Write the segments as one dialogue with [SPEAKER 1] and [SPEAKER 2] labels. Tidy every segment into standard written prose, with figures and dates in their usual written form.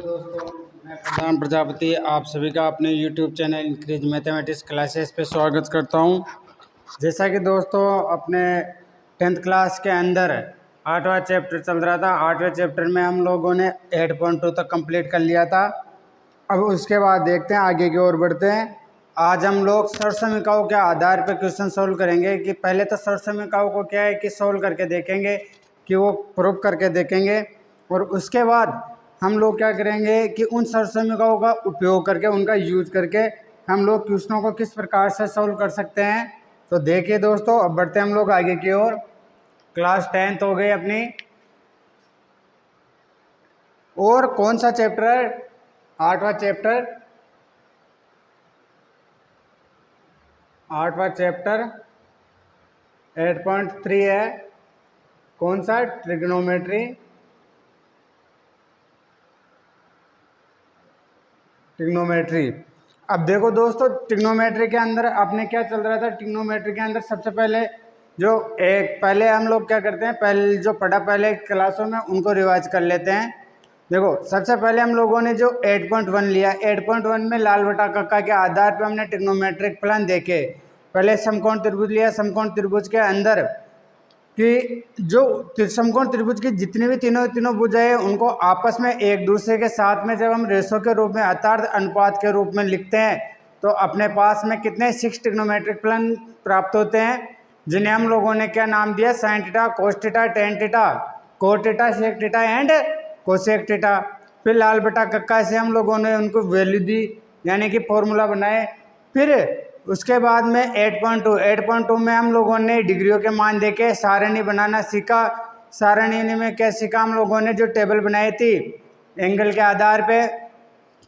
[SPEAKER 1] दोस्तों, मैं प्रधान प्रजापति आप सभी का अपने YouTube channel increase mathematics classes पे स्वागत करता हूं। जैसा कि दोस्तों अपने 10th क्लास के अंदर 8वां चैप्टर चल रहा था। 8वें चैप्टर में हम लोगों ने 8.2 तक कंप्लीट कर लिया था। अब उसके बाद देखते हैं आगे की ओर बढ़ते हैं। आज हम लोग सरसमीकाओं के आधार पर क्वेश्चन सोल्व करेंगे। कि पहले तो सरसमीकाओं को क्या है कि सोल्व करके देखेंगे, कि वो प्रूव करके देखेंगे, और उसके बाद हम लोग क्या करेंगे कि उन सरसमीकाओं का उपयोग करके, उनका यूज करके हम लोग क्वेश्चनों को किस प्रकार से सोल्व कर सकते हैं। तो देखिए दोस्तों, अब बढ़ते हम लोग आगे की ओर। क्लास 10th हो गई अपनी, और कौन सा चैप्टर है? 8वां चैप्टर। 8वां चैप्टर 8.3 है। कौन सा? ट्रिग्नोमेट्री। ट्रिग्नोमेट्री। अब देखो दोस्तों, ट्रिग्नोमेट्री के अंदर अपने क्या चल रहा था। ट्रिग्नोमेट्री के अंदर सबसे पहले पहले हम लोग क्या करते हैं, पहले जो पढ़ा पहले क्लासों में उनको रिवाइज कर लेते हैं। देखो, सबसे पहले हम लोगों ने जो 8.1 लिया, 8.1 में लाल बटा कक्का के आधार पर हमने ट्रिग्नोमेट्रिक प्लान देखे। पहले समकोण त्रिभुज लिया। समकोण त्रिभुज के अंदर कि जो समकोण त्रिभुज की जितनी भी तीनों भुजाएं हैं, उनको आपस में एक दूसरे के साथ में जब हम रेशो के रूप में, अर्थात अनुपात के रूप में लिखते हैं, तो अपने पास में कितने 6 ट्रिग्नोमेट्रिक प्लान प्राप्त होते हैं, जिन्हें हम लोगों ने क्या नाम दिया? Sine theta, cos theta, tan theta, cot theta, sec theta and cosec theta. फिर लाल बटा कक्का से हम लोगों ने उनको वैल्यू दी, यानी कि फॉर्मूला बनाए। फिर उसके बाद में 8.2 में हम लोगों ने डिग्रियों के मान देके सारणी बनाना सीखा। सारणी में क्या सीखा हम लोगों ने? जो टेबल बनाई थी एंगल के आधार पे,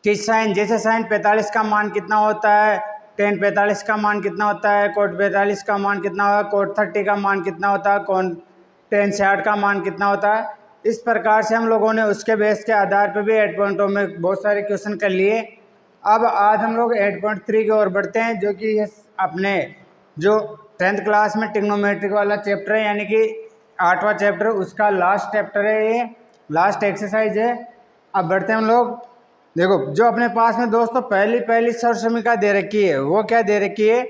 [SPEAKER 1] कि साइन, जैसे साइन 45 का मान कितना होता है, टेन 45 का मान कितना होता है, कोट 45 का मान कितना होता है, कोट 30 का मान कितना होता है, कौन टेन 60 का मान कितना होता है। इस प्रकार से हम लोगों ने उसके बेस के आधार पर भी 8.2 में बहुत सारे क्वेश्चन कर लिए। अब आज हम लोग 8.3 की ओर बढ़ते हैं, जो कि अपने जो 10th क्लास में ट्रिग्नोमेट्री वाला चैप्टर है, यानी कि 8वां चैप्टर, उसका लास्ट चैप्टर है, ये लास्ट एक्सरसाइज है। अब बढ़ते हैं हम लोग। देखो, जो अपने पास में दोस्तों पहली सरसमीका दे रखी है, वो क्या दे रखी है?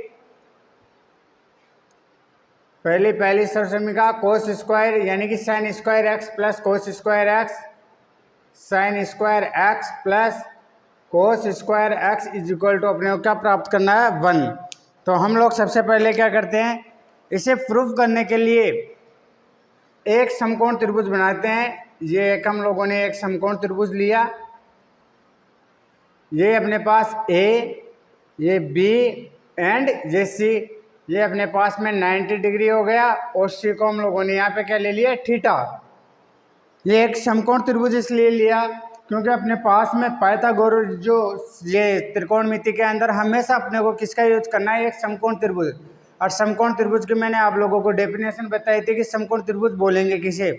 [SPEAKER 1] पहली सरसमीका कोस स्क्वायर, यानी कि sine square x plus cos square x, sine square x plus cos square x is equal to अपने को क्या प्राप्त करना है? 1। तो हम लोग सबसे पहले क्या करते हैं, इसे प्रूफ करने के लिए एक समकोण त्रिभुज बनाते हैं। ये एक हम लोगों ने एक समकोण त्रिभुज लिया। ये अपने पास ए, ये बी एंड ये सी। ये अपने पास में 90 डिग्री हो गया, और सी को हम लोगों ने यहाँ पे क्या ले लिया? थीटा। ये एक समकोण त्रिभुज इसलिए लिया क्योंकि अपने पास में पाइथागोरस, जो ये त्रिकोणमिति के अंदर हमेशा अपने को किसका यूज करना है? एक समकोण त्रिभुज। और समकोण त्रिभुज की मैंने आप लोगों को डेफिनेशन बताई थी कि समकोण त्रिभुज बोलेंगे किसे?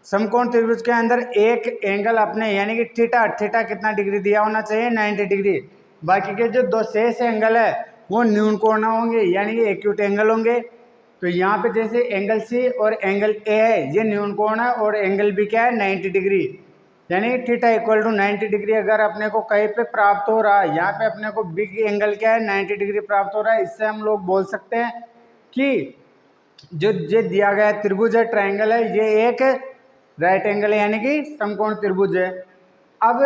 [SPEAKER 1] समकोण त्रिभुज के अंदर एक एंगल अपने, यानी कि थीटा कितना डिग्री दिया होना चाहिए? 90 डिग्री। बाकी के जो दो शेष एंगल है वो न्यून कोण होंगे, यानी कि एक्यूट एंगल होंगे। तो यहाँ पे जैसे एंगल सी और एंगल ए है, ये न्यून कोण है, और एंगल बी क्या है? 90 डिग्री, यानी थीटा इक्वल टू 90 डिग्री अगर अपने को कहीं पे प्राप्त हो रहा है, यहाँ पे अपने को बी की एंगल क्या है? 90 डिग्री प्राप्त हो रहा है। इससे हम लोग बोल सकते हैं कि जो ये दिया गया त्रिभुज है, ट्राइंगल है, ये एक राइट एंगल है, यानी कि समकोण त्रिभुज है। अब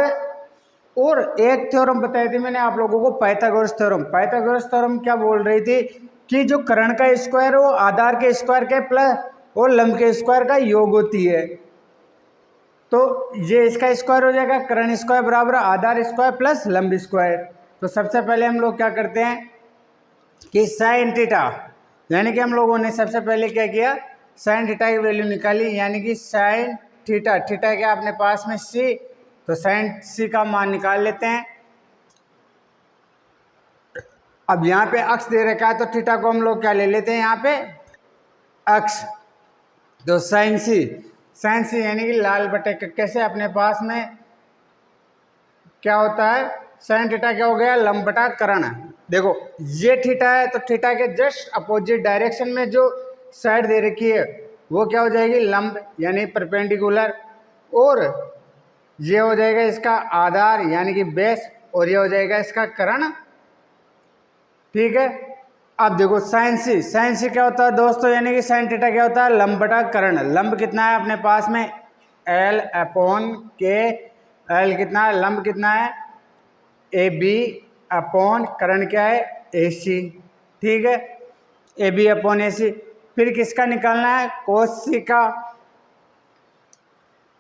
[SPEAKER 1] और एक थ्योरम बताई थी मैंने आप लोगों को, पाइथागोरस थ्योरम। पाइथागोरस थ्योरम क्या बोल रही थी कि जो कर्ण का स्क्वायर है वो आधार के स्क्वायर के प्लस और लंब के स्क्वायर का योग होती है। तो ये इसका स्क्वायर हो जाएगा, कर्ण स्क्वायर बराबर आधार स्क्वायर प्लस लंब स्क्वायर। तो सबसे पहले हम लोग क्या करते हैं कि साइन थीटा, यानी कि हम लोगों ने सबसे पहले क्या किया? साइन थीटा की वैल्यू निकाली, यानी कि साइन थीटा क्या अपने पास में सी, तो साइन सी का मान निकाल लेते हैं। अब यहाँ पे अक्ष दे रखा है, तो थीटा को हम लोग क्या ले लेते हैं? यहाँ पे अक्ष। तो साइन सी यानी कि लाल बटे कक्के से अपने पास में क्या होता है? साइन थीटा क्या हो गया? लंब बटा कर्ण। देखो, ये थीटा है, तो थीटा के जस्ट अपोजिट डायरेक्शन में जो साइड दे रखी है वो क्या हो जाएगी? लंब, यानी परपेंडिकुलर। और ये हो जाएगा इसका आधार यानी कि बेस, और ये हो जाएगा इसका कर्ण। ठीक है, अब देखो साइन सी क्या होता है दोस्तों, यानी कि साइन थीटा क्या होता है, लंब बटा कर्ण। लंब कितना है अपने पास में, एल अपॉन के, एल कितना है, लंब कितना है, ए बी अपॉन कर्ण क्या है, ए सी। ठीक है, ए बी अपॉन ए सी। फिर किसका निकालना है, कोस सी का।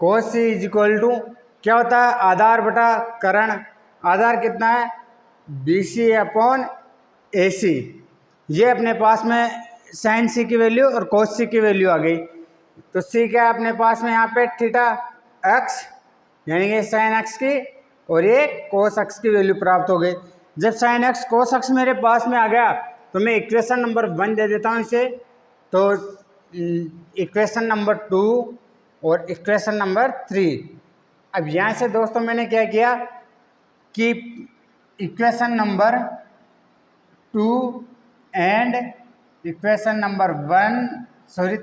[SPEAKER 1] कोस सी इज इक्वल टू क्या होता है, आधार बटा कर्ण। आधार कितना है, बी सी अपॉन ए सी। ये अपने पास में साइन सी की वैल्यू और कोस सी की वैल्यू आ गई। तो सी क्या है अपने पास में यहाँ पे थीटा एक्स, यानी कि साइन एक्स की, और ये कोस एक्स की वैल्यू प्राप्त हो गई। जब साइन एक्स कोस एक्स मेरे पास में आ गया तो मैं इक्वेशन नंबर 1 दे देता हूँ इसे। तो इक्वेशन नंबर 2 और इक्वेशन नंबर 3। अब यहाँ से दोस्तों मैंने क्या किया कि equation number 2 and equation number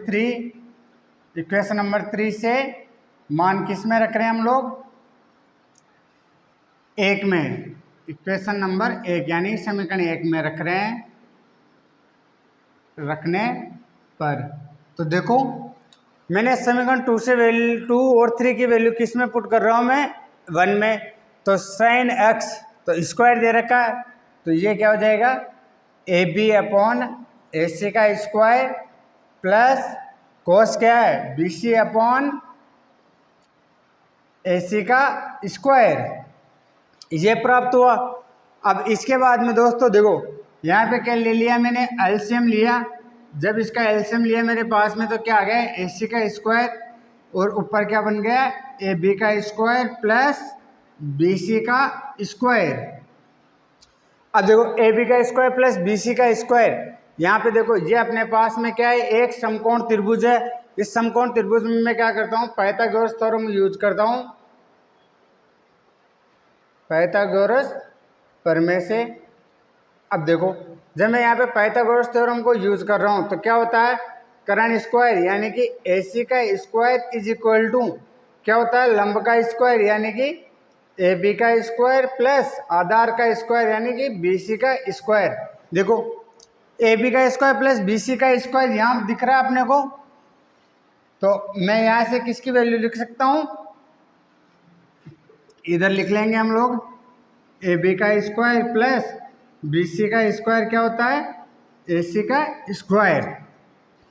[SPEAKER 1] 3, equation number 3 से मान किस में रख रहे हैं हम लोग, 1 में। इक्वेशन नंबर 1 यानी समीकरण 1 में रख रहे हैं, रखने पर। तो देखो मैंने समीकरण 2 से वैल्यू 2 और 3 की वैल्यू किस में पुट कर रहा हूँ मैं, 1 में। तो साइन एक्स तो स्क्वायर दे रखा है, तो ये क्या हो जाएगा, A B upon A C का स्क्वायर प्लस कोस क्या है, B C upon A C का स्क्वायर, ये प्राप्त हुआ। अब इसके बाद में दोस्तों देखो यहाँ पे क्या ले लिया मैंने, एलसीएम लिया। जब इसका एलसीएम लिया मेरे पास में तो क्या आ गया, ए सी का स्क्वायर और ऊपर क्या बन गया, ए बी का स्क्वायर प्लस बी सी का स्क्वायर। अब देखो ए बी का स्क्वायर प्लस बी सी का स्क्वायर, यहाँ पे देखो ये अपने पास में क्या है, एक समकोण त्रिभुज है। इस समकोण त्रिभुज में मैं क्या करता हूँ, पाइथागोरस थ्योरम यूज करता हूँ, पाइथागोरस प्रमेय से। अब देखो जब मैं यहाँ पे पाइथागोरस थ्योरम को यूज कर रहा हूँ तो क्या होता है, कर्ण स्क्वायर यानी कि ए सी का स्क्वायर इज इक्वल टू क्या होता है, लंब का स्क्वायर यानी कि ए बी का स्क्वायर प्लस आधार का स्क्वायर यानी कि बी सी का स्क्वायर। देखो ए बी का स्क्वायर प्लस बी सी का स्क्वायर यहाँ दिख रहा है अपने को, तो मैं यहाँ से किसकी वैल्यू लिख सकता हूँ, इधर लिख लेंगे हम लोग, ए बी का स्क्वायर प्लस बी सी का स्क्वायर क्या होता है, ए सी का स्क्वायर।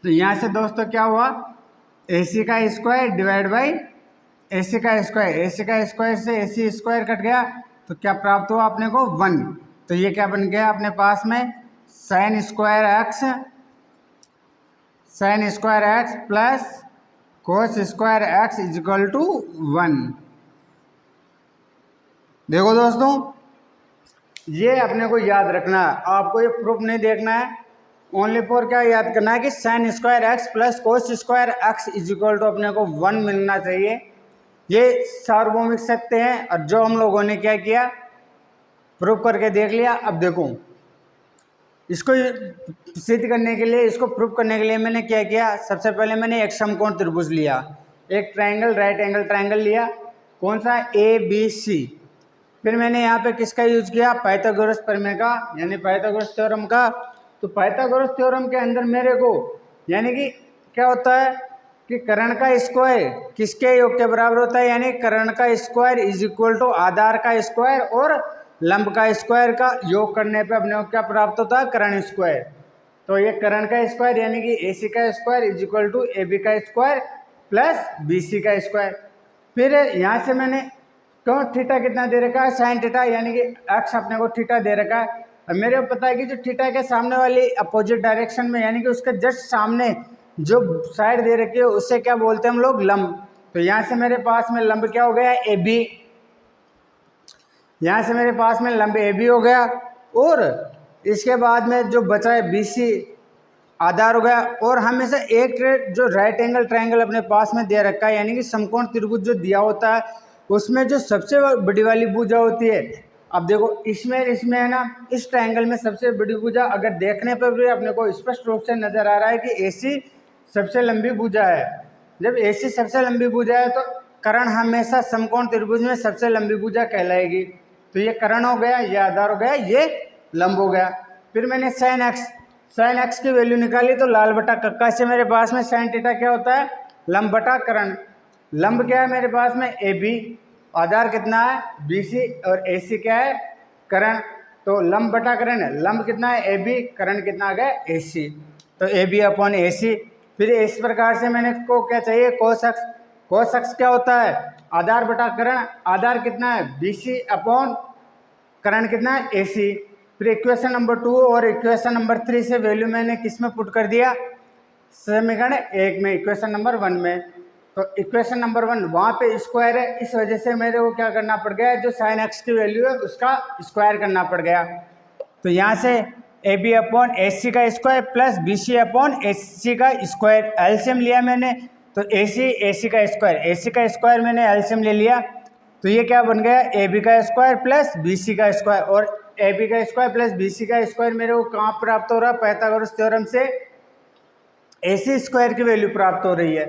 [SPEAKER 1] तो यहाँ से दोस्तों क्या हुआ, ए सी का square divide by A C का स्क्वायर, ए सी का स्क्वायर से ए सी स्क्वायर कट गया तो क्या प्राप्त हुआ अपने को, 1। तो ये क्या बन गया अपने पास में, sine square x plus cos square x is equal to 1। देखो दोस्तों ये अपने को याद रखना है, आपको ये प्रूफ नहीं देखना है, ओनली फॉर क्या याद करना है कि sine square x plus cos square x is equal to अपने को 1 मिलना चाहिए। ये सार्वभौमिक सत्य हैं और जो हम लोगों ने क्या किया, प्रूफ करके देख लिया। अब देखो इसको सिद्ध करने के लिए, इसको प्रूफ करने के लिए मैंने क्या किया, सबसे पहले मैंने एक समकोण त्रिभुज लिया, एक ट्रायंगल राइट एंगल ट्रायंगल लिया, कौन सा, ए बी सी। फिर मैंने यहाँ पे किसका यूज किया, पाइथागोरस प्रमेय का यानी पाइथागोरस थ्योरम का। तो पाइथागोरस थ्योरम के अंदर मेरे को यानी कि क्या होता है कि कर्ण का स्क्वायर किसके योग के बराबर होता है, यानी कर्ण का स्क्वायर इज इक्वल टू आधार का स्क्वायर और लंब का स्क्वायर का योग करने पे अपने को क्या प्राप्त होता है, कर्ण स्क्वायर। तो ये कर्ण का स्क्वायर यानी कि ए सी का square is equal to A B का स्क्वायर प्लस बी सी का स्क्वायर। फिर यहाँ से मैंने क्यों थीटा कितना दे रखा है, साइन थीटा यानी कि एक्स अपने को थीटा दे रखा है। अब मेरे को पता है कि जो थीटा के सामने वाली अपोजिट डायरेक्शन में यानी कि उसके जस्ट सामने जो साइड दे रखी है उससे क्या बोलते हैं हम लोग, लंब। तो यहाँ से मेरे पास में लंब क्या हो गया, ए बी। यहाँ से मेरे पास में लंब ए बी हो गया और इसके बाद में जो बचा है बी सी आधार हो गया। और हमेशा एक जो राइट एंगल ट्रायंगल अपने पास में दे रखा है यानी कि समकोण त्रिभुज जो दिया होता है उसमें जो सबसे बड़ी वाली भुजा होती है। अब देखो इसमें है ना, इस ट्रायंगल में सबसे बड़ी भुजा अगर देखने पर भी अपने को स्पष्ट रूप से नजर आ रहा है कि AC सबसे लंबी भुजा है। जब AC सबसे लंबी भुजा है तो कर्ण हमेशा समकोण त्रिभुज में सबसे लंबी भुजा कहलाएगी। तो ये कर्ण हो गया, ये आधार हो गया, ये लंब हो गया। फिर मैंने साइन एक्स की वैल्यू निकाली तो लाल बटा कक्का से मेरे पास में साइन थीटा क्या होता है, लंब बटा कर्ण। लंब क्या है मेरे पास में ए बी, आधार कितना है बी सी, और ए सी क्या है कर्ण। तो लंब बटा कर्ण है, लंब कितना है ए बी, कर्ण कितना आ गया ए सी, तो ए बी अपॉन ए सी। फिर इस प्रकार से मैंने को क्या चाहिए कोस एक्स, कोस एक्स क्या होता है आधार बटा कर्ण, आधार कितना है बी सी अपॉन कर्ण कितना है ए सी। फिर इक्वेशन नंबर 2 और इक्वेशन नंबर 3 से वैल्यू मैंने किस में पुट कर दिया, समीकरण 1 में, इक्वेशन नंबर 1 में। तो इक्वेशन नंबर 1 वहाँ पे स्क्वायर है, इस वजह से मेरे को क्या करना पड़ गया, जो साइन एक्स की वैल्यू है उसका स्क्वायर करना पड़ गया। तो यहाँ से A B upon S C का square plus B C upon S C का स्क्वायर, एलसीएम लिया मैंने, तो ए सी का स्क्वायर, ए सी का स्क्वायर मैंने एलसीएम ले लिया। तो ये क्या बन गया ए बी का स्क्वायर प्लस बी सी का स्क्वायर, और ए बी का स्क्वायर प्लस बी सी का स्क्वायर मेरे को कहाँ प्राप्त हो रहा है, पाइथागोरस थ्योरम से ए सी स्क्वायर की वैल्यू प्राप्त हो रही है।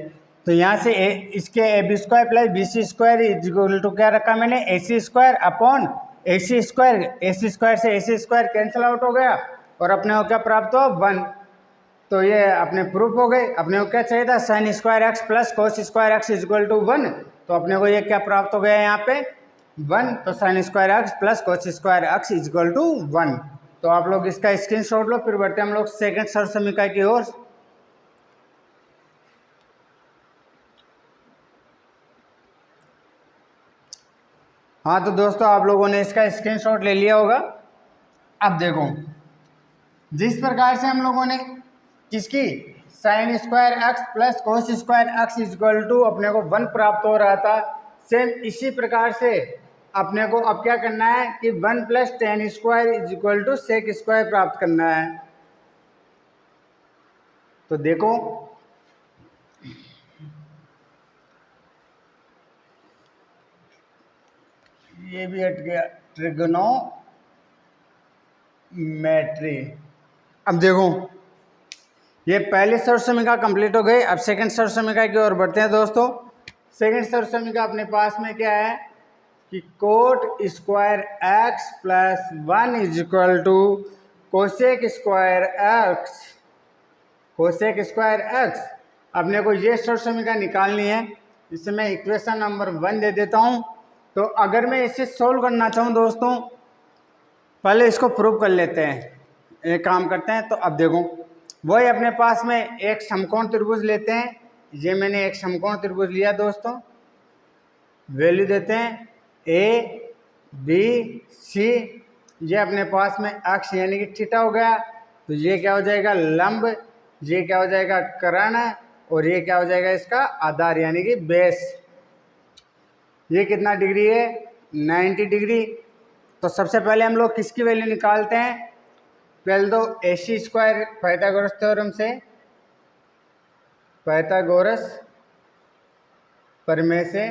[SPEAKER 1] तो यहाँ से इसके A B square plus B C square equal to क्या रखा मैंने, A C square upon A C square, A C square से A C square cancel out हो गया और अपने को क्या प्राप्त हुआ 1। तो ये अपने प्रूफ हो गए। अपने को क्या चाहिए था sine square x plus cos square x equal to 1, तो अपने को ये क्या प्राप्त हो गया यहाँ पे 1। तो sine square x plus cos square x equal to 1। तो आप लोग इसका स्क्रीनशॉट लो। फिर बढ़ते हैं हम लोग सेकंड सर्व समीकरण की ओर। हाँ तो दोस्तों आप लोगों ने इसका स्क्रीनशॉट ले लिया होगा। अब देखो जिस प्रकार से हम लोगों ने किसकी sine square x plus cos square x equal to अपने को 1 प्राप्त हो रहा था, सेम इसी प्रकार से अपने को अब क्या करना है कि 1 plus tan square equal to sec square प्राप्त करना है। तो देखो ये भी हट गया ट्रिग्नोमेट्री। अब देखो ये पहले सर्व समीकरण कंप्लीट हो गई। अब सेकंड सर्व समीकरण की ओर बढ़ते हैं दोस्तों। सेकंड सर्व समीकरण अपने पास में क्या है कि cot square x plus 1 is equal to cosec square x, cosec square x. अपने को ये सर्व समीकरण निकालनी है। इससे मैं इक्वेशन नंबर 1 दे देता हूँ। तो अगर मैं इसे सोल्व करना चाहूँ दोस्तों, पहले इसको प्रूव कर लेते हैं, एक काम करते हैं। तो अब देखो वही अपने पास में एक समकोण त्रिभुज लेते हैं। ये मैंने एक समकोण त्रिभुज लिया दोस्तों, वैल्यू देते हैं ए बी सी, ये अपने पास में अक्ष यानी कि थीटा हो गया। तो ये क्या हो जाएगा लंब, ये क्या हो जाएगा कर्ण, और ये क्या हो जाएगा इसका आधार यानी कि बेस। ये कितना डिग्री है 90 डिग्री। तो सबसे पहले हम लोग किसकी वैल्यू निकालते हैं, पहले तो ए सी स्क्वायर पाइथागोरस थ्योरम से, पाइथागोरस प्रमेय से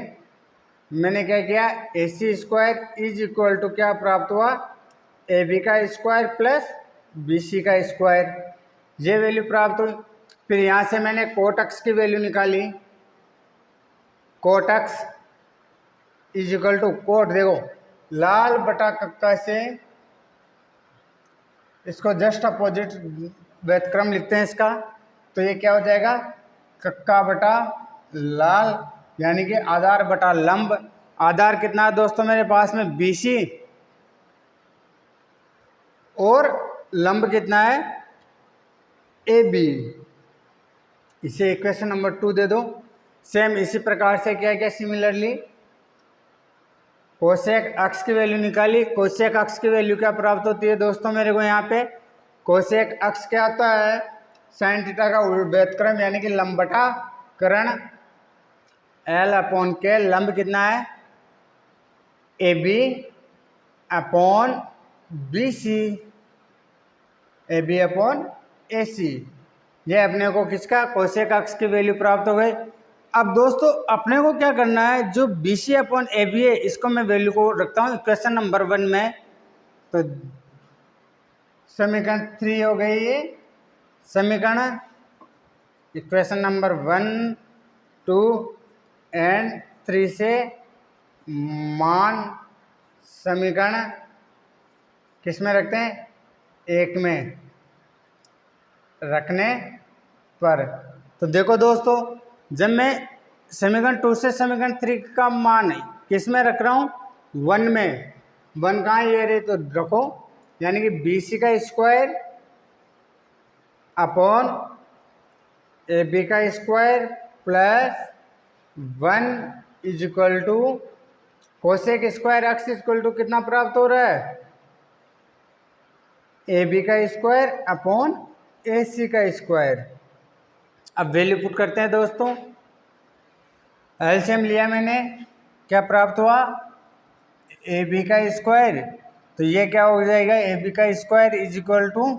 [SPEAKER 1] मैंने क्या किया ए C square is equal to क्या प्राप्त हुआ ए बी का स्क्वायर प्लस बी सी का स्क्वायर, ये वैल्यू प्राप्त हुई। फिर यहाँ से मैंने कोट एक्स की वैल्यू निकाली, cot x is equal to cot, देखो लाल बटा कक्का से इसको जस्ट अपोजिट व्युत्क्रम लिखते हैं इसका। तो ये क्या हो जाएगा कक्का बटा लाल यानी कि आधार बटा लंब। आधार कितना है दोस्तों मेरे पास में BC, और लंब कितना है AB। इसे इक्वेशन नंबर 2 दे दो। सेम इसी प्रकार से क्या क्या सिमिलरली कोसेक अक्ष की वैल्यू निकाली। कोसेक अक्ष की वैल्यू क्या प्राप्त होती है दोस्तों मेरे को यहाँ पे, कोसेक अक्ष क्या आता है साइन थीटा का व्युत्क्रम यानी कि लंब बटा कर्ण, L अपॉन के, लंब कितना है AB upon BC, AB upon AC। ये अपने को किसका कोसेक अक्ष की वैल्यू प्राप्त हो गई। अब दोस्तों अपने को क्या करना है, जो BC अपॉन AB है इसको मैं वैल्यू को रखता हूँ इक्वेशन नंबर 1 में। तो समीकरण 3 हो गई ये समीकरण, इक्वेशन नंबर 1 2 एंड 3 से मान समीकरण किस में रखते हैं, 1 में रखने पर। तो देखो दोस्तों, जब मैं समीकरण 2 से समीकरण 3 का मान किस में रख रहा हूँ, 1 में, 1 कहाँ ये रहे तो रखो, यानी कि BC का स्क्वायर अपॉन AB का square plus 1 is equal to cosec square x equal to कितना प्राप्त हो रहा है, AB का स्क्वायर अपॉन AC का स्क्वायर। अब वैल्यू पुट करते हैं दोस्तों, एलसीएम लिया मैंने, क्या प्राप्त हुआ, AB का स्क्वायर, तो ये क्या हो जाएगा, AB का स्क्वायर इज इक्वल टू,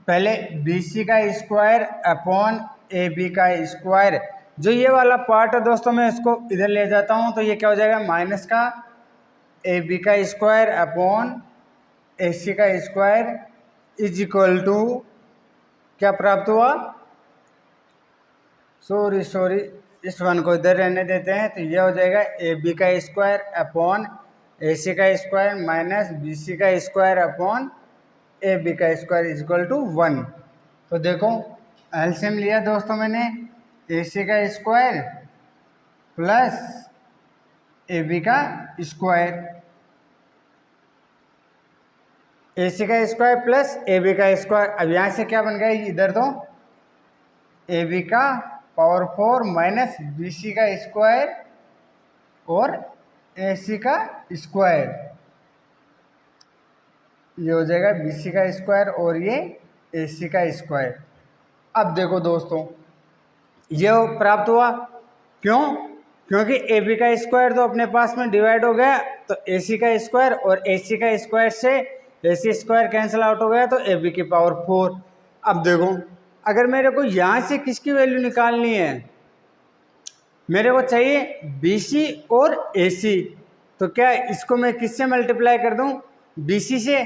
[SPEAKER 1] पहले BC का स्क्वायर अपॉन AB का स्क्वायर। जो ये वाला पार्ट है दोस्तों, मैं इसको इधर ले जाता हूँ, तो ये क्या हो जाएगा, माइनस का AB का स्क्वायर अपॉन AC का स्क्वायर इज इक्वल टू क्या प्राप्त हुआ, सॉरी इस वन को इधर रहने देते हैं, तो ये हो जाएगा AB का स्क्वायर अपॉन AC का स्क्वायर माइनस BC का स्क्वायर अपॉन AB का स्क्वायर इज इक्वल टू 1। तो देखो एलसीएम लिया दोस्तों मैंने, AC का स्क्वायर प्लस AB का स्क्वायर, AC का स्क्वायर प्लस AB का स्क्वायर। अब यहाँ से क्या बन गया, इधर तो AB का पावर 4 माइनस BC का स्क्वायर और AC का स्क्वायर, ये हो जाएगा BC का स्क्वायर और ये AC का स्क्वायर। अब देखो दोस्तों, ये प्राप्त हुआ, क्यों, क्योंकि AB का स्क्वायर तो अपने पास में डिवाइड हो गया, तो AC का स्क्वायर और AC का स्क्वायर से AC स्क्वायर कैंसिल आउट हो गया, तो AB की पावर 4। अब देखो, अगर मेरे को यहाँ से किसकी वैल्यू निकालनी है, मेरे को चाहिए BC और AC, तो क्या इसको मैं किससे मल्टीप्लाई कर दूँ, BC से।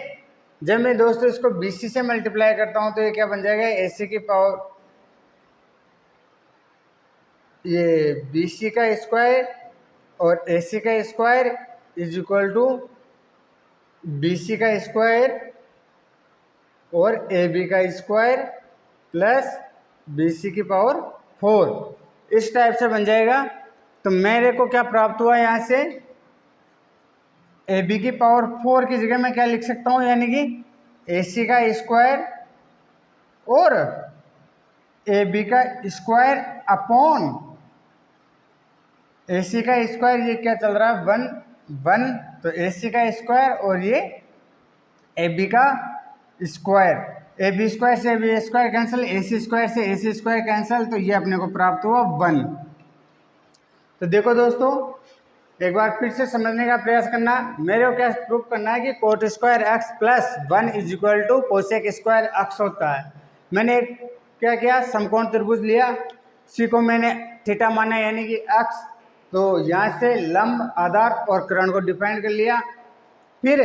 [SPEAKER 1] जब मैं दोस्तों इसको BC से मल्टीप्लाई करता हूँ तो ये क्या बन जाएगा, AC की पावर, ये BC का स्क्वायर और AC का square is equal to BC का स्क्वायर और AB का स्क्वायर प्लस BC की पावर 4, इस टाइप से बन जाएगा। तो मेरे को क्या प्राप्त हुआ, यहाँ से AB की पावर 4 की जगह मैं क्या लिख सकता हूँ, यानी कि AC का स्क्वायर और AB का स्क्वायर अपॉन AC का स्क्वायर, ये क्या चल रहा है 1, तो AC का स्क्वायर और ये AB का स्क्वायर, AB स्क्वायर से AB square cancel, AC square से AC स्क्वायर कैंसिल, तो ये अपने को प्राप्त हुआ 1। तो देखो दोस्तों, एक बार फिर से समझने का प्रयास करना, मेरे को क्या प्रूफ करना है कि cot square x plus 1 is equal to cosec square x होता है। मैंने क्या किया, समकोण त्रिभुज लिया, सी को मैंने थीटा माना यानी कि एक्स, तो यहाँ से लंब, आधार और कर्ण को डिफाइन कर लिया, फिर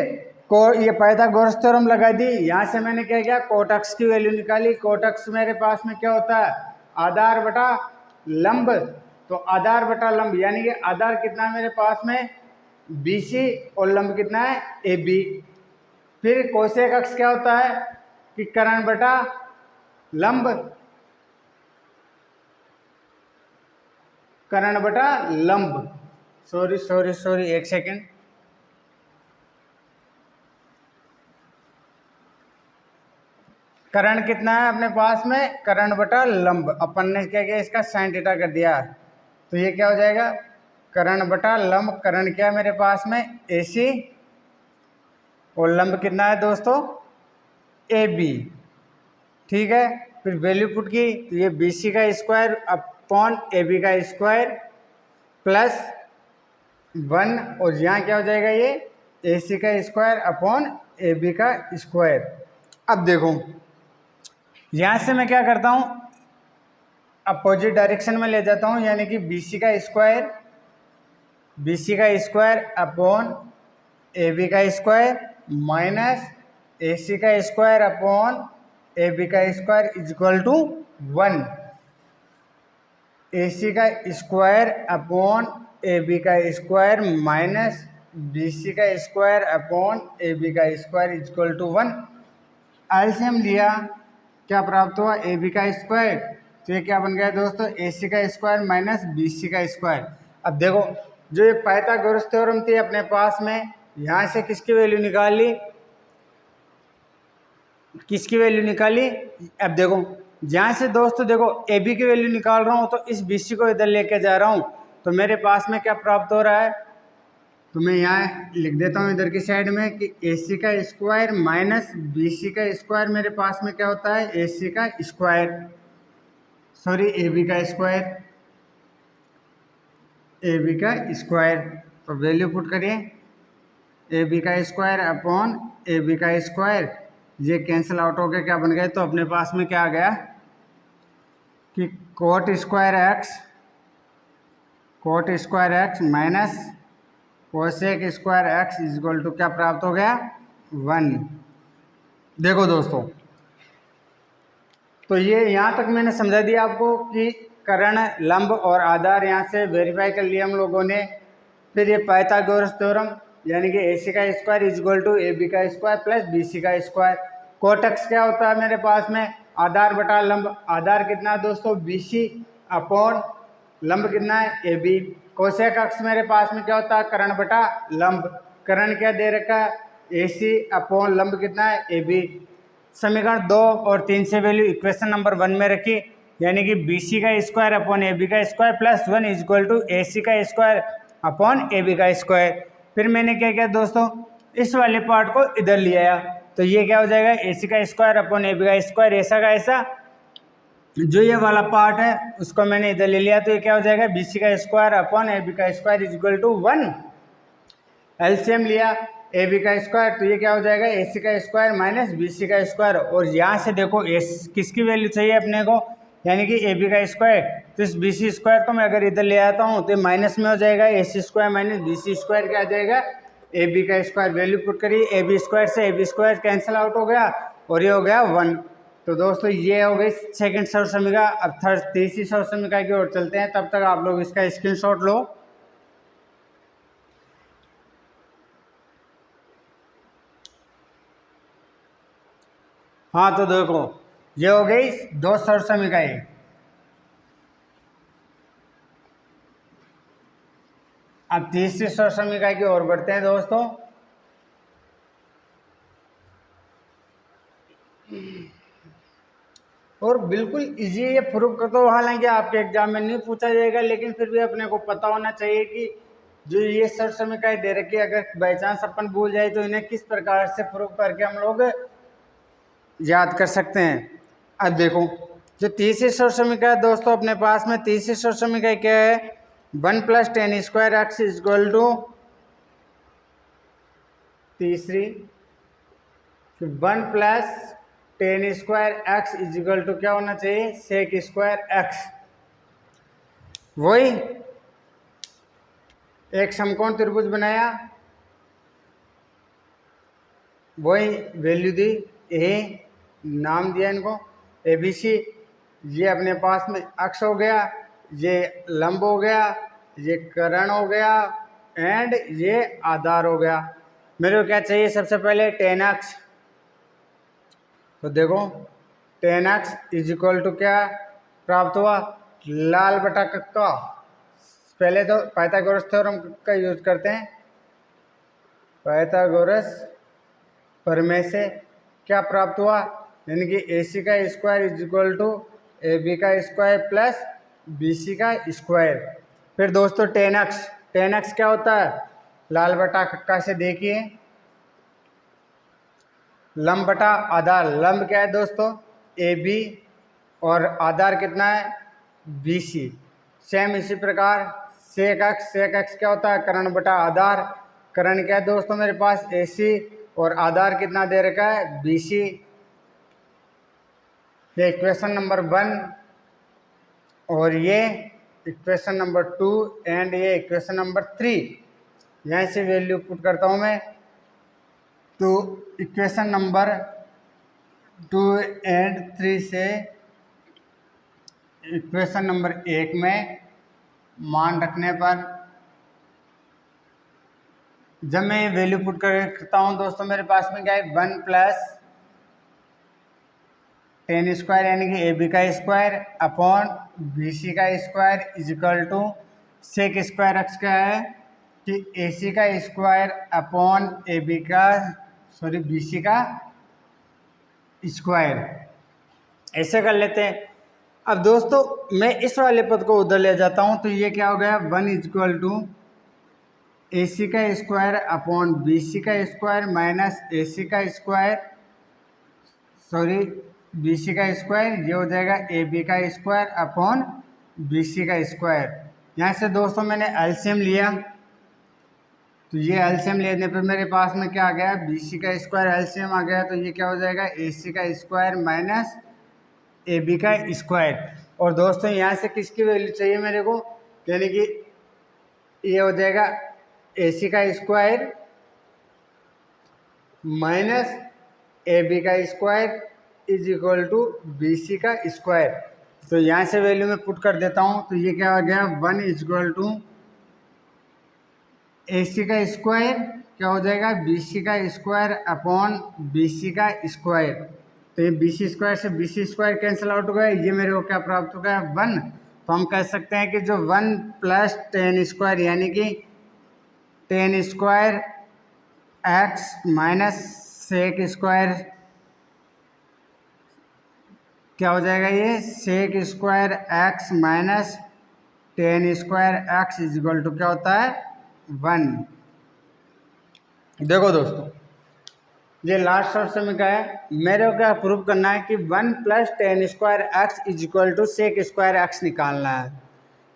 [SPEAKER 1] को ये पाइथागोरस थ्योरम लगा दी। यहाँ से मैंने क्या किया, कोट एक्स की वैल्यू निकाली। कोट एक्स मेरे पास में क्या होता है, आधार बटा लंब, तो आधार बटा लंब यानी कि आधार कितना है मेरे पास में BC और लंब कितना है AB। फिर कोसेक अक्ष क्या होता है कि कर्ण बटा लंब, कर्ण बटा लंब, सॉरी एक सेकेंड, कर्ण कितना है अपने पास में, कर्ण बटा लंब, अपन ने क्या किया, इसका साइन थीटा कर दिया, तो ये क्या हो जाएगा, कर्ण बटा लंब, कर्ण क्या है मेरे पास में AC और लंब कितना है दोस्तों AB, ठीक है। फिर वैल्यू पुट की, तो ये BC का स्क्वायर अपॉन AB का स्क्वायर प्लस 1, और यहाँ क्या हो जाएगा, ये AC का स्क्वायर अपॉन AB का स्क्वायर। अब देखो यहाँ से मैं क्या करता हूँ, अपोजिट डायरेक्शन में ले जाता हूँ, यानी कि BC का स्क्वायर अपॉन AB का स्क्वायर माइनस AC का स्क्वायर अपॉन AB का square is equal to 1। A C का स्क्वायर अपॉन ए बी का स्क्वायर माइनस बी सी का स्क्वायर अपॉन ए बी का स्क्वायर इक्वल टू 1। एलसीएम लिया, क्या प्राप्त हुआ, ए बी का स्क्वायर। तो ये क्या बन गया दोस्तों, ए सी का स्क्वायर माइनस बी सी का स्क्वायर। अब देखो जो ये पाइथागोरस थ्योरम थी अपने पास में, यहाँ से किसकी वैल्यू निकाल ली, किसकी वैल्यू निकाली। अब देखो जहाँ से दोस्तों देखो ए बी की वैल्यू निकाल रहा हूँ तो इस बी सी को इधर लेके जा रहा हूँ, तो मेरे पास में क्या प्राप्त हो रहा है, तो मैं यहाँ लिख देता हूँ इधर की साइड में कि ए सी का स्क्वायर माइनस बी सी का स्क्वायर मेरे पास में क्या होता है, ए सी का स्क्वायर, सॉरी ए बी का स्क्वायर, ए बी का स्क्वायर। तो वैल्यू पुट करिए, ए बी का स्क्वायर अपॉन ए बी का स्क्वायर, ये कैंसिल आउट हो गया, क्या बन गए, तो अपने पास में क्या आ गया कि cot square x minus cosec square x is equal to क्या प्राप्त हो गया, 1। देखो दोस्तों, तो ये यहाँ तक मैंने समझा दिया आपको कि कर्ण, लंब और आधार यहाँ से वेरीफाई कर लिया हम लोगों ने। फिर ये पाइथागोरस थ्योरम यानी कि ए सी का square is equal to A B का स्क्वायर प्लस बी सी का स्क्वायर। कोटेक्स क्या होता है मेरे पास में, आधार बटा लंब। आधार कितना है दोस्तों, बी सी अपॉन लंब कितना है, ए बी। कोसेक अक्ष मेरे पास में क्या होता है, कर्ण बटा लंब। कर्ण क्या दे रखा है, ए सी अपॉन लंब कितना है, ए बी। समीकरण 2 और 3 से वैल्यू इक्वेशन नंबर 1 में रखी, यानी कि बी सी का स्क्वायर अपॉन ए बी का square plus 1 is equal to A C का स्क्वायर अपॉन ए बी का स्क्वायर। फिर मैंने क्या किया दोस्तों, इस वाले पार्ट को इधर ले आया, तो ये क्या हो जाएगा, ए सी का स्क्वायर अपॉन ए बी का स्क्वायर, ऐसा का ऐसा। जो ये वाला पार्ट है उसको मैंने इधर ले लिया, तो ये क्या हो जाएगा, बी सी का स्क्वायर अपॉन ए बी का square is equal to 1। LCM लिया ए बी का स्क्वायर, तो ये क्या हो जाएगा, ए सी का स्क्वायर माइनस बी सी का स्क्वायर। और यहाँ से देखो किसकी वैल्यू चाहिए अपने को, यानी कि ए बी का स्क्वायर। तो इस बी सी स्क्वायर को मैं अगर इधर ले आता हूँ तो माइनस में हो जाएगा, A C square minus B C square क्या आ जाएगा, ए बी का स्क्वायर। वैल्यू पुट करिए, ए बी स्क्वायर से A B square cancel out हो गया और ये हो गया 1। तो दोस्तों ये हो गई सेकंड सर्व समीकरण। अब तीसरी सर्व समीकरण की ओर चलते हैं, तब तक आप लोग इसका स्क्रीनशॉट लो। हाँ तो देखो ये हो गई 2 सर्व समीकरण। अब तीसरी सर्व समीकरण की ओर बढ़ते हैं दोस्तों। और बिल्कुल इजी ये प्रूफ कर दो, हालांकि आपके एग्जाम में नहीं पूछा जाएगा, लेकिन फिर भी अपने को पता होना चाहिए कि जो ये सर्व समीकरण दे रखी है, अगर बाई चांस अपन भूल जाए तो इन्हें किस प्रकार से प्रूफ करके हम लोग याद कर सकते हैं। अब देखो जो तीसरी सर्व समीकरण दोस्तों अपने पास में, तीसरी सर्व समीकरण क्या है, 1 plus tan square x is equal to, तीसरी 1 plus tan square x is equal to क्या होना चाहिए, सेक स्क्वायर एक्स। वही एक समकोण त्रिभुज बनाया, वही वैल्यू दी, ए नाम दिया इनको ए बी सी। ये अपने पास में अक्ष हो गया, ये लंब हो गया, ये कर्ण हो गया एंड ये आधार हो गया। मेरे को क्या चाहिए, सबसे पहले टेन एक्स। तो देखो tan x is equal to क्या प्राप्त हुआ, लाल बटा कक्का। पहले तो पाइथागोरस थ्योरम का यूज करते हैं, पाइथागोरस प्रमेय से क्या प्राप्त हुआ, यानी कि ए सी का square is equal to A B का स्क्वायर प्लस बी सी का स्क्वायर। फिर दोस्तों टेन एक्स क्या होता है, लाल बटा कक्का से देखिए, लंब बटा आधार। लंब क्या है दोस्तों, ए बी और आधार कितना है, बी सी। सेम इसी प्रकार सेक एक्स क्या होता है, कर्ण बटा आधार। कर्ण क्या है दोस्तों मेरे पास, ए सी और आधार कितना दे रखा है, बी सी। ये इक्वेशन नंबर 1 और ये इक्वेशन नंबर 2 एंड ये इक्वेशन नंबर 3। यहाँ से वैल्यू पुट करता हूँ मैं, तो इक्वेशन नंबर 2 एंड 3 से इक्वेशन नंबर 1 में मान रखने पर जब मैं ये वैल्यू पुट करता हूँ दोस्तों, मेरे पास में क्या है 1 प्लस टेन स्क्वायर यानी कि ए बी का स्क्वायर अपॉन बी सी का square is equal to sec square x क्या है कि ए सी का स्क्वायर अपॉन ए बी का बी सी का स्क्वायर। ऐसे कर लेते हैं। अब दोस्तों मैं इस वाले पद को उधर ले जाता हूँ तो ये क्या हो गया 1 is equal to A C का स्क्वायर अपॉन बी सी का स्क्वायर माइनस ए सी का स्क्वायर बी सी का स्क्वायर, ये हो जाएगा ए बी का स्क्वायर अपॉन बी सी का स्क्वायर। यहाँ से दोस्तों मैंने एलसीएम लिया तो ये एलसीएम लेने पर मेरे पास में क्या आ गया बी सी का स्क्वायर एलसीएम आ गया, तो ये क्या हो जाएगा ए सी का स्क्वायर माइनस ए बी का स्क्वायर। और दोस्तों यहाँ से किसकी वैल्यू चाहिए मेरे को, यानी कि ये हो जाएगा ए सी का स्क्वायर माइनस ए बी का square is equal to B C का स्क्वायर। तो यहाँ से वैल्यू मैं पुट कर देता हूँ तो ये क्या आ गया 1 is equal to A C का स्क्वायर क्या हो जाएगा बी सी का स्क्वायर अपॉन बी सी का स्क्वायर। तो ये बी सी स्क्वायर से B C square cancel out हो गया, ये मेरे को क्या प्राप्त हो गया 1। तो हम कह सकते हैं कि जो 1 प्लस टेन स्क्वायर यानी कि tan square x minus sec square क्या हो जाएगा ये sec square x minus tan square x is equal to क्या होता है 1। देखो दोस्तों ये लास्ट ऑप्शन में क्या है, मेरे को क्या प्रूव करना है कि 1 plus tan square x is equal to sec square x निकालना है।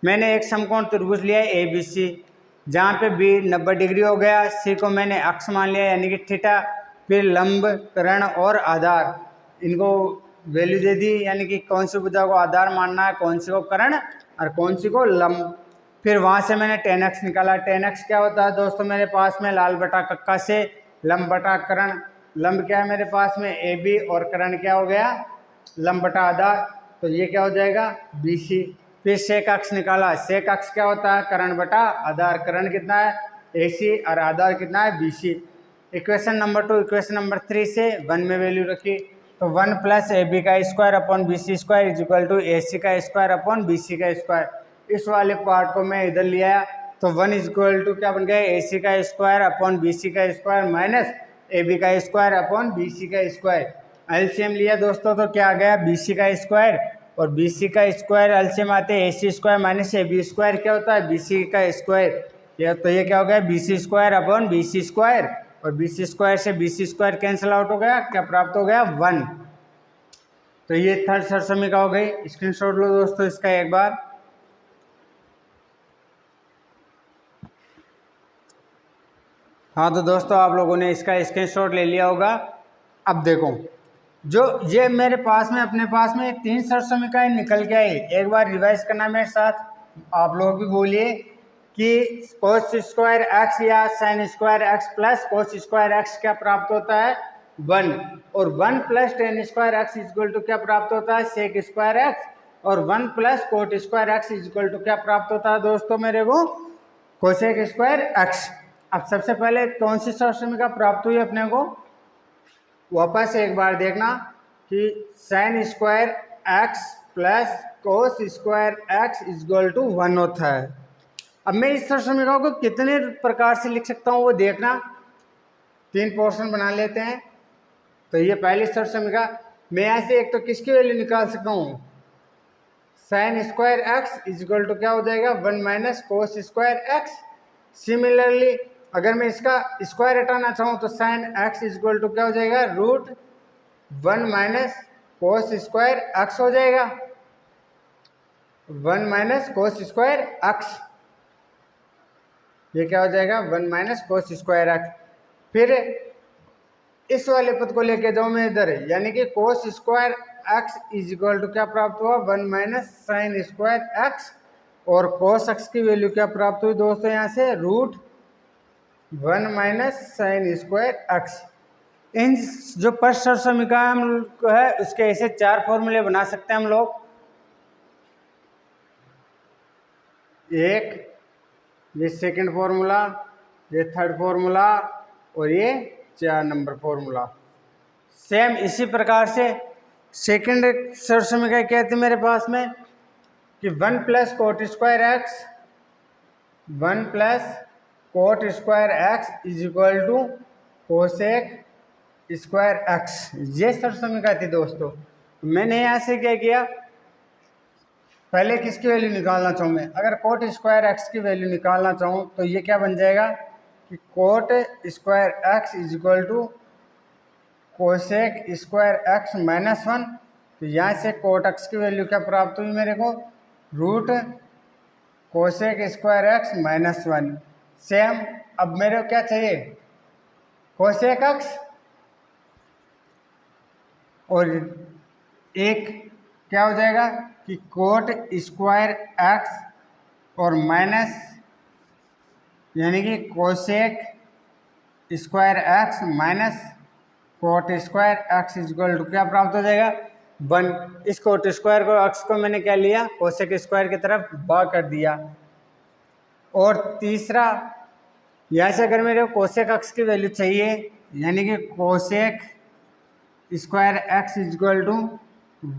[SPEAKER 1] मैंने एक समकोण त्रिभुज लिया है ए बी सी, जहाँ पे बी 90 डिग्री हो गया, सी को मैंने एक्स मान लिया यानी कि थीटा, फिर लंब कर्ण और आधार इनको वैल्यू दे दी, यानी कि कौन सी भुजा को आधार मानना है, कौन सी को कर्ण और कौन सी को लंब। फिर वहाँ से मैंने 10x निकाला। 10x क्या होता है दोस्तों मेरे पास में लाल बटा कक्का से लंब बटा कर्ण। लंब क्या है मेरे पास में ए बी और कर्ण क्या हो गया लंब बटा आधार, तो ये क्या हो जाएगा बी सी। फिर सेक अक्ष निकाला। सेक अक्ष क्या होता है कर्ण बटा आधार। कर्ण कितना है ए सी और आधार कितना है B C. Equation number 2 equation number 3 से 1 में वैल्यू रखी तो 1 प्लस ए बी का square upon B C square is equal to A C का स्क्वायर अपॉन बी सी का स्क्वायर। इस वाले पार्ट को मैं इधर लिया तो 1 इज इक्वल टू क्या बन गया ए सी का स्क्वायर अपॉन बी सी का स्क्वायर माइनस ए बी का स्क्वायर अपॉन बी सी का स्क्वायर। एलसीएम लिया दोस्तों तो क्या आ गया बी सी का स्क्वायर और बी सी का स्क्वायर एलसीएम आते हैं A C square minus A B square क्या होता है बी सी का स्क्वायर। तो ये क्या हो गया B C square upon B C square और बी सी स्क्वायर से B C square cancel out हो गया, क्या प्राप्त हो गया 1। तो ये थर्ड सरसमीका हो गई। स्क्रीनशॉट लो दोस्तों इसका एक बार। हाँ तो दोस्तों आप लोगों ने इसका स्क्रीनशॉट ले लिया होगा। अब देखो जो ये मेरे पास में अपने पास में 3 सरसमीकाएं निकल के आई, एक बार रिवाइज करना मेरे साथ। आप लोग भी बोलिए कि कोस स्क्वायर एक्स या sine square x plus cos square x क्या प्राप्त होता है 1 और 1 plus tan square x equal to क्या प्राप्त होता है सेक स्क्वायर एक्स और 1 plus cot square x equal to क्या प्राप्त होता है दोस्तों मेरे को कोसेक स्क्वायर एक्स। अब सबसे पहले कौन सी सरसमीका प्राप्त हुई अपने को, वापस एक बार देखना कि sine square x plus cos square x equal to 1 होता है। अब मैं इस सरसमीका को कितने प्रकार से लिख सकता हूँ वो देखना। 3 पोर्शन बना लेते हैं। तो ये पहली सरसमीका मैं यहाँ से एक तो किसकी वैल्यू निकाल सकता हूँ sine square x equal to क्या हो जाएगा 1 minus cos square x. Similarly अगर मैं इसका स्क्वायर हटाना चाहूँ तो साइन एक्स इक्वल टू क्या हो जाएगा root 1 minus cos square x हो जाएगा 1 माइनस कोस स्क्वायर एक्स। ये क्या हो जाएगा 1 माइनस कोस स्क्वायर एक्स। फिर इस वाले पद को लेके जाऊँ मैं इधर, यानी कि cos square x is equal to क्या प्राप्त हुआ 1 माइनस साइन स्क्वायर एक्स और कोस एक्स की वैल्यू क्या प्राप्त हुई दोस्तों यहाँ से root 1 minus sine square X. इन जो फर्स्ट सरसमीका हम है उसके ऐसे 4 फॉर्मूले बना सकते हैं हम लोग। एक, ये सेकंड फॉर्मूला, ये थर्ड फॉर्मूला और ये 4 नंबर फॉर्मूला। सेम इसी प्रकार से सेकंड सर्च समीकरण क्या कहते हैं मेरे पास में कि 1 plus cot square x, 1 plus cot square x is equal to cosec square x. ये सर्च समीकरण थी दोस्तों। मैंने यहाँ से क्या किया, पहले किसकी वैल्यू निकालना चाहूँ मैं, अगर कोट स्क्वायर एक्स की वैल्यू निकालना चाहूँ तो ये क्या बन जाएगा कि cot square x is equal to cosec square x minus 1। तो यहाँ से कोट एक्स की वैल्यू क्या प्राप्त हुई मेरे को, root cosec square x minus 1। Same अब मेरे को क्या चाहिए, कोसेक एक्स, और एक क्या हो जाएगा कि कोट स्क्वायर एक्स और माइनस यानी कि cosec square x minus cot square x equal to क्या प्राप्त हो जाएगा 1। इस कोट स्क्वायर को एक्स को मैंने क्या लिया, कोसेक स्क्वायर की तरफ भाग कर दिया। और तीसरा, यहाँ से अगर मेरे को कोसेक एक्स की वैल्यू चाहिए यानी कि cosec square x equal to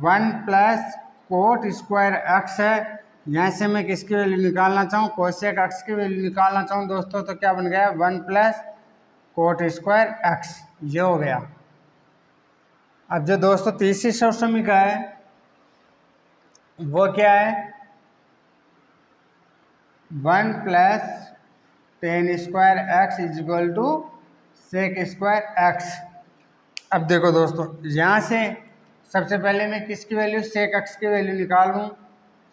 [SPEAKER 1] 1 plus cot square x है, यहाँ से मैं किसकी वैल्यू निकालना चाहूँ, कोसेक एक्स की वैल्यू निकालना चाहूँ दोस्तों, तो क्या बन गया 1 प्लस कोट स्क्वायर एक्स, ये हो गया। अब जो दोस्तों तीसरी सर्च समीकरण है वो क्या है, 1 plus tan square x is equal to sec square x. अब देखो दोस्तों, यहाँ से सबसे पहले मैं किसकी वैल्यू, सेक एक्स की वैल्यू निकाल लूँ।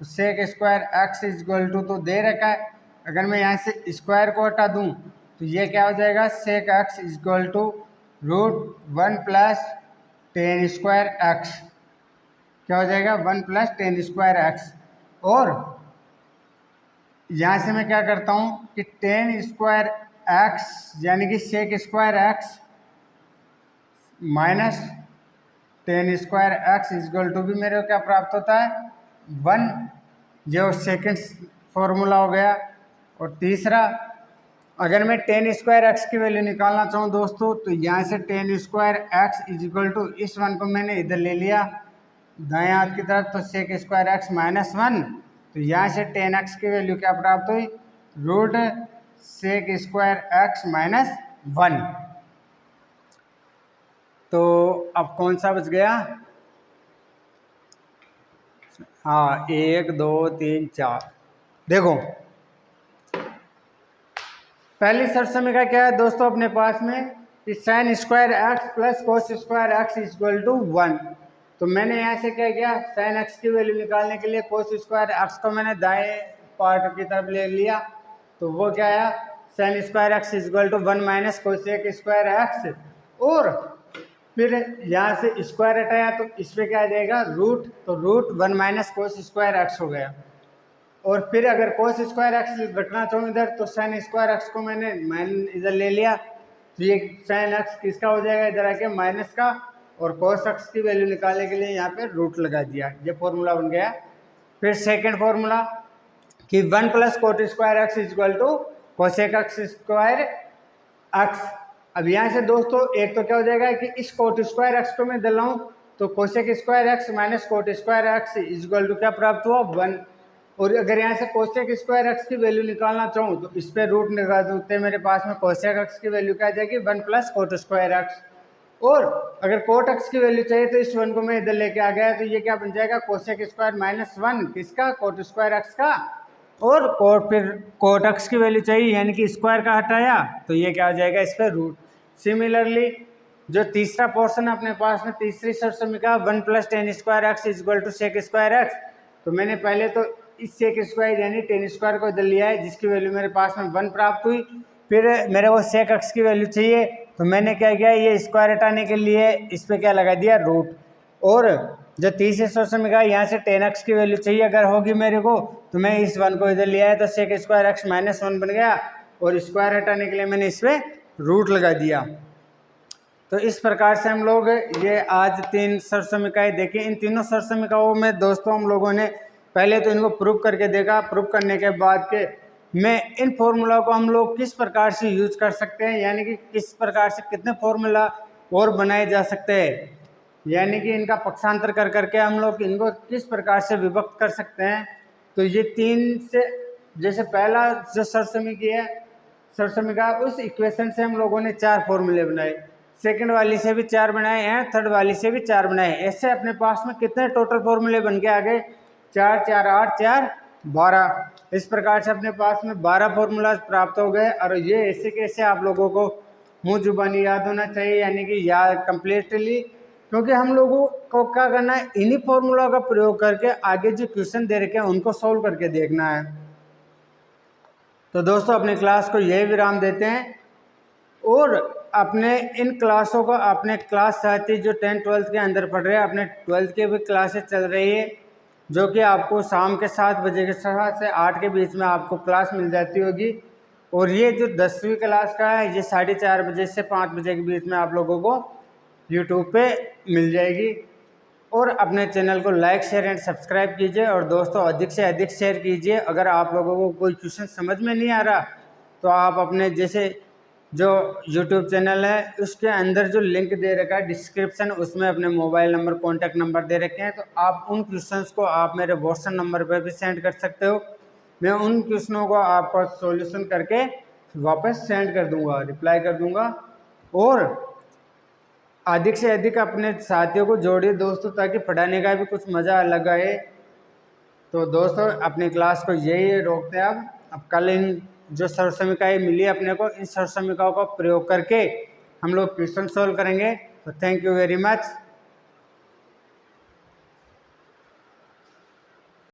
[SPEAKER 1] तो sec square x is equal to तो दे रखा है, अगर मैं यहाँ से स्क्वायर को हटा दूँ तो ये क्या हो जाएगा, sec x is equal to root 1 plus tan square x, क्या हो जाएगा 1 प्लस टेन स्क्वायर एक्स। और यहाँ से मैं क्या करता हूँ कि टेन स्क्वायर एक्स यानी कि sec square x minus tan square x equal to भी मेरे को क्या प्राप्त होता है 1, जो सेकंड फॉर्मूला हो गया। और तीसरा, अगर मैं टेन स्क्वायर एक्स की वैल्यू निकालना चाहूँ दोस्तों, तो यहाँ से tan square x is equal to इस 1 को मैंने इधर ले लिया दाएं हाथ की तरफ, तो सेक स्क्वायर एक्स माइनस 1। तो यहाँ से टेन एक्स की वैल्यू क्या प्राप्त हुई, root sec square x minus 1। तो अब कौन सा बच गया, हाँ 1 2 3 4। देखो पहली सर्च समीकरण क्या है दोस्तों अपने पास में कि sine square x plus cos square x equal to 1। तो मैंने यहाँ से क्या किया, साइन एक्स की वैल्यू निकालने के लिए कोस स्क्वायर एक्स को मैंने दाएं पार्ट की तरफ ले लिया, तो वो क्या आया sine square x equal to 1 minus cosec square x. और फिर यहाँ से स्क्वायर हटाया तो इस पर क्या आ जाएगा रूट, तो root 1 minus cos square x हो गया। और फिर अगर कोस स्क्वायर एक्स रखना चाहूँ इधर, तो साइन स्क्वायर एक्स को मैंने इधर ले लिया, तो ये साइन एक्स किसका हो जाएगा इधर आके माइनस का, और कोस एक्स की वैल्यू निकालने के लिए यहाँ पे रूट लगा दिया, ये फॉर्मूला बन गया। फिर सेकंड फॉर्मूला कि 1 plus cot square x equal to cosec x square x. अब यहाँ से दोस्तों एक तो क्या हो जाएगा कि इस कोट स्क्वायर एक्स को मैं दिलाऊँ तो cosec square x minus cot square x equal to क्या प्राप्त हुआ 1। और अगर यहाँ से कोसेक स्क्वायर एक्स की वैल्यू निकालना चाहूँ तो इस पर रूट निकाल दूँ, मेरे पास में कोसेक एक्स की वैल्यू क्या आ जाएगी 1 प्लस कोट स्क्वायर एक्स। और अगर कोट एक्स की वैल्यू चाहिए तो इस 1 को मैं इधर लेके आ गया, तो ये क्या बन जाएगा कोसेक स्क्वायर माइनस 1 किसका, कोट स्क्वायर एक्स का। और फिर कोट एक्स की वैल्यू चाहिए यानी कि स्क्वायर का हटाया, तो ये क्या हो जाएगा इस पर रूट। सिमिलरली जो तीसरा पोर्शन है अपने पास में, तीसरी सर्च समीकरण 1 plus tan square x equal to sec square x. तो मैंने पहले तो इस सेक स्क्वायर यानी टेन स्क्वायर को इधर लिया है जिसकी वैल्यू मेरे पास में 1 प्राप्त हुई। फिर मेरे को सेक एक्स की वैल्यू चाहिए, तो मैंने क्या किया, ये स्क्वायर हटाने के लिए इस पर क्या लगा दिया रूट। और जो तीसरे सर्च समीकरण यहाँ से टेन एक्स की वैल्यू चाहिए अगर होगी मेरे को, तो मैं इस 1 को इधर लिया है, तो सेक स्क्वायर एक्स माइनस 1 बन गया, और स्क्वायर हटाने के लिए मैंने इस पर रूट लगा दिया। तो इस प्रकार से हम लोग ये आज 3 सर्च समीकरण देखें। इन तीनों सर्च समीकरणों में दोस्तों हम लोगों ने पहले तो इनको प्रूव करके देखा, प्रूव करने के बाद के मैं इन फॉर्मूला को हम लोग किस प्रकार से यूज कर सकते हैं, यानी कि किस प्रकार से कितने फॉर्मूला और बनाए जा सकते हैं, यानी कि इनका पक्षांतर कर करके हम लोग इनको किस प्रकार से विभक्त कर सकते हैं। तो ये 3 से, जैसे पहला जो सरसमीकी है, सरसमीका, उस इक्वेशन से हम लोगों ने 4 फॉर्मूले बनाए, सेकंड वाली से भी 4 बनाए हैं, थर्ड वाली से भी 4 बनाए। ऐसे अपने पास में कितने टोटल फॉर्मूले बन के आ गए, 4 4 8 4 12। इस प्रकार से अपने पास में 12 फॉर्मूला प्राप्त हो गए। और ये ऐसे कैसे आप लोगों को मुँह जुबानी याद होना चाहिए, यानी कि याद कम्प्लीटली, क्योंकि हम लोगों को क्या करना है, इन्हीं फॉर्मूला का प्रयोग करके आगे जो क्वेश्चन दे रखे हैं उनको सोल्व करके देखना है। तो दोस्तों अपनी क्लास को यही विराम देते हैं, और अपने इन क्लासों को अपने क्लास साथी जो 10th 12th के अंदर पढ़ रहे हैं, अपने 12th की भी क्लासेस चल रही है, जो कि आपको शाम के 7 बजे के 7 से 8 के बीच में आपको क्लास मिल जाती होगी। और ये जो 10वीं क्लास का है, ये 4:30 बजे से 5 बजे के बीच में आप लोगों को यूट्यूब पे मिल जाएगी। और अपने चैनल को लाइक शेयर एंड सब्सक्राइब कीजिए, और दोस्तों अधिक से अधिक शेयर कीजिए। अगर आप लोगों को कोई क्वेश्चन समझ में नहीं आ रहा तो आप अपने जैसे जो यूट्यूब चैनल है उसके अंदर जो लिंक दे रखा है डिस्क्रिप्शन, उसमें अपने मोबाइल नंबर, कॉन्टैक्ट नंबर दे रखे हैं, तो आप उन क्वेश्चंस को आप मेरे व्हाट्सएप नंबर पर भी सेंड कर सकते हो। मैं उन क्वेश्चनों को आपको सॉल्यूशन करके वापस सेंड कर दूंगा, रिप्लाई कर दूंगा। और अधिक से अधिक अपने साथियों को जोड़िए दोस्तों, ताकि पढ़ाने का भी कुछ मज़ा अलग आए। तो दोस्तों अपनी क्लास को यही रोकते हैं। अब कल इन जो सरसमीकाएँ मिली अपने को, इन सरसमीकाओं का प्रयोग करके हम लोग क्वेश्चन सॉल्व करेंगे। तो थैंक यू वेरी मच।